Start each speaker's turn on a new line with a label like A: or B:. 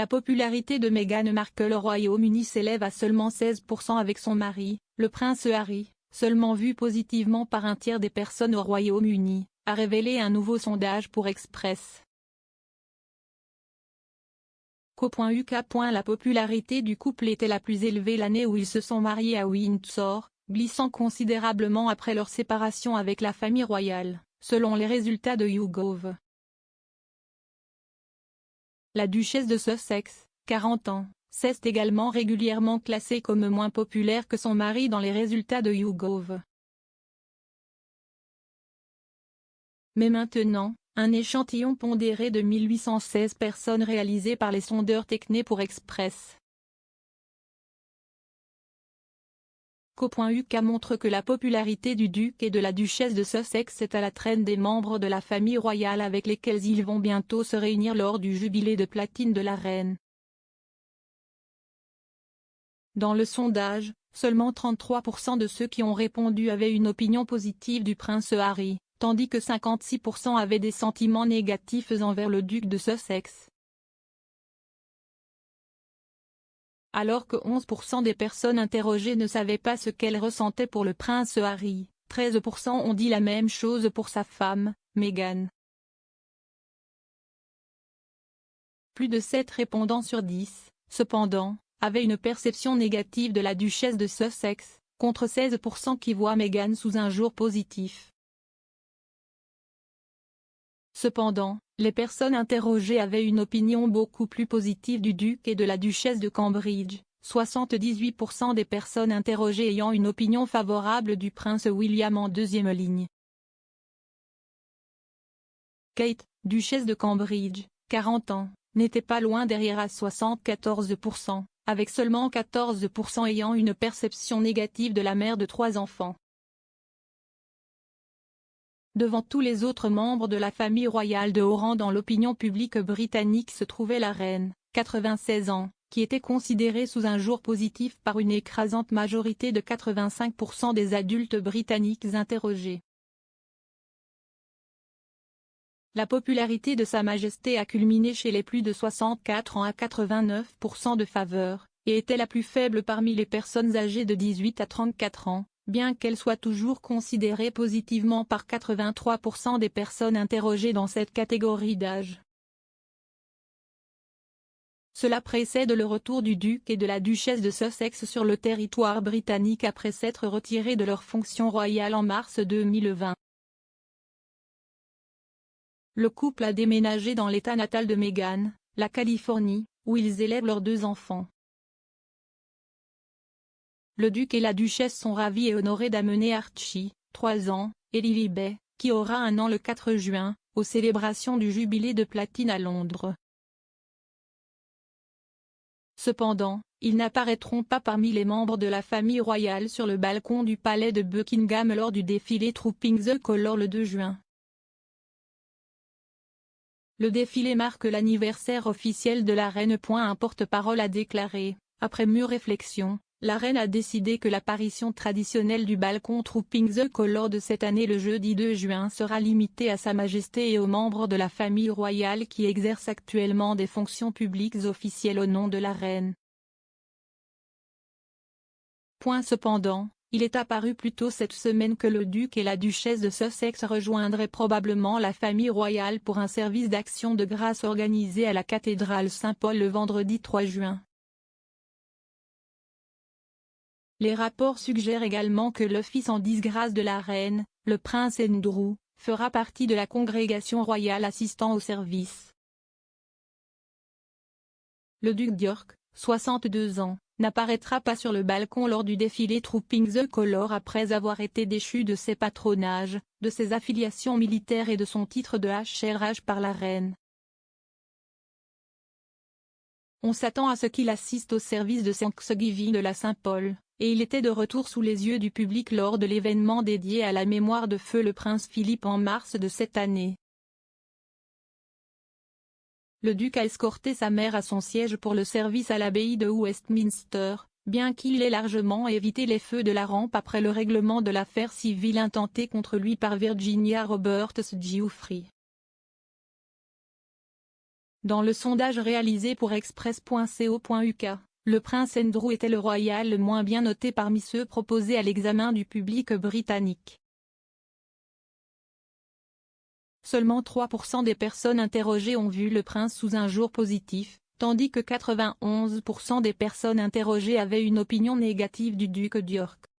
A: La popularité de Meghan Markle au Royaume-Uni s'élève à seulement 16% avec son mari, le prince Harry, seulement vu positivement par un tiers des personnes au Royaume-Uni, a révélé un nouveau sondage pour Express. Co.uk. La popularité du couple était la plus élevée l'année où ils se sont mariés à Windsor, glissant considérablement après leur séparation avec la famille royale, selon les résultats de YouGov. La duchesse de Sussex, 40 ans, s'est également régulièrement classée comme moins populaire que son mari dans les résultats de YouGov. Mais maintenant, un échantillon pondéré de 1816 personnes réalisé par les sondeurs Techné pour Express. Co.uk montre que la popularité du duc et de la duchesse de Sussex est à la traîne des membres de la famille royale avec lesquels ils vont bientôt se réunir lors du jubilé de platine de la reine. Dans le sondage, seulement 33% de ceux qui ont répondu avaient une opinion positive du prince Harry, tandis que 56% avaient des sentiments négatifs envers le duc de Sussex. Alors que 11% des personnes interrogées ne savaient pas ce qu'elles ressentaient pour le prince Harry, 13% ont dit la même chose pour sa femme, Meghan. Plus de 7 répondants sur 10, cependant, avaient une perception négative de la duchesse de Sussex, contre 16% qui voient Meghan sous un jour positif. Cependant, les personnes interrogées avaient une opinion beaucoup plus positive du duc et de la duchesse de Cambridge, 78% des personnes interrogées ayant une opinion favorable du prince William en deuxième ligne. Kate, duchesse de Cambridge, 40 ans, n'était pas loin derrière à 74%, avec seulement 14% ayant une perception négative de la mère de 3 enfants. Devant tous les autres membres de la famille royale de haut rang dans l'opinion publique britannique se trouvait la reine, 96 ans, qui était considérée sous un jour positif par une écrasante majorité de 85% des adultes britanniques interrogés. La popularité de Sa Majesté a culminé chez les plus de 64 ans à 89% de faveur, et était la plus faible parmi les personnes âgées de 18 à 34 ans. Bien qu'elle soit toujours considérée positivement par 83% des personnes interrogées dans cette catégorie d'âge. Cela précède le retour du duc et de la duchesse de Sussex sur le territoire britannique après s'être retirés de leurs fonctions royales en mars 2020. Le couple a déménagé dans l'état natal de Meghan, la Californie, où ils élèvent leurs 2 enfants. Le duc et la duchesse sont ravis et honorés d'amener Archie, 3 ans, et Lilibet, qui aura 1 an le 4 juin, aux célébrations du jubilé de platine à Londres. Cependant, ils n'apparaîtront pas parmi les membres de la famille royale sur le balcon du palais de Buckingham lors du défilé Trooping the Colour le 2 juin. Le défilé marque l'anniversaire officiel de la reine. Un porte-parole a déclaré, après mûre réflexion, la reine a décidé que l'apparition traditionnelle du balcon Trooping the Colour de cette année le jeudi 2 juin sera limitée à Sa Majesté et aux membres de la famille royale qui exercent actuellement des fonctions publiques officielles au nom de la reine. Cependant, il est apparu plus tôt cette semaine que le duc et la duchesse de Sussex rejoindraient probablement la famille royale pour un service d'action de grâce organisé à la cathédrale Saint-Paul le vendredi 3 juin. Les rapports suggèrent également que le fils en disgrâce de la reine, le prince Andrew, fera partie de la congrégation royale assistant au service. Le duc d'York, 62 ans, n'apparaîtra pas sur le balcon lors du défilé Trooping the Colour après avoir été déchu de ses patronages, de ses affiliations militaires et de son titre de HRH par la reine. On s'attend à ce qu'il assiste au service de Thanksgiving de la Saint-Paul, et il était de retour sous les yeux du public lors de l'événement dédié à la mémoire de feu le prince Philippe en mars de cette année. Le duc a escorté sa mère à son siège pour le service à l'abbaye de Westminster, bien qu'il ait largement évité les feux de la rampe après le règlement de l'affaire civile intentée contre lui par Virginia Roberts Giuffre. Dans le sondage réalisé pour Express.co.uk, le prince Andrew était le royal le moins bien noté parmi ceux proposés à l'examen du public britannique. Seulement 3% des personnes interrogées ont vu le prince sous un jour positif, tandis que 91% des personnes interrogées avaient une opinion négative du duc d'York.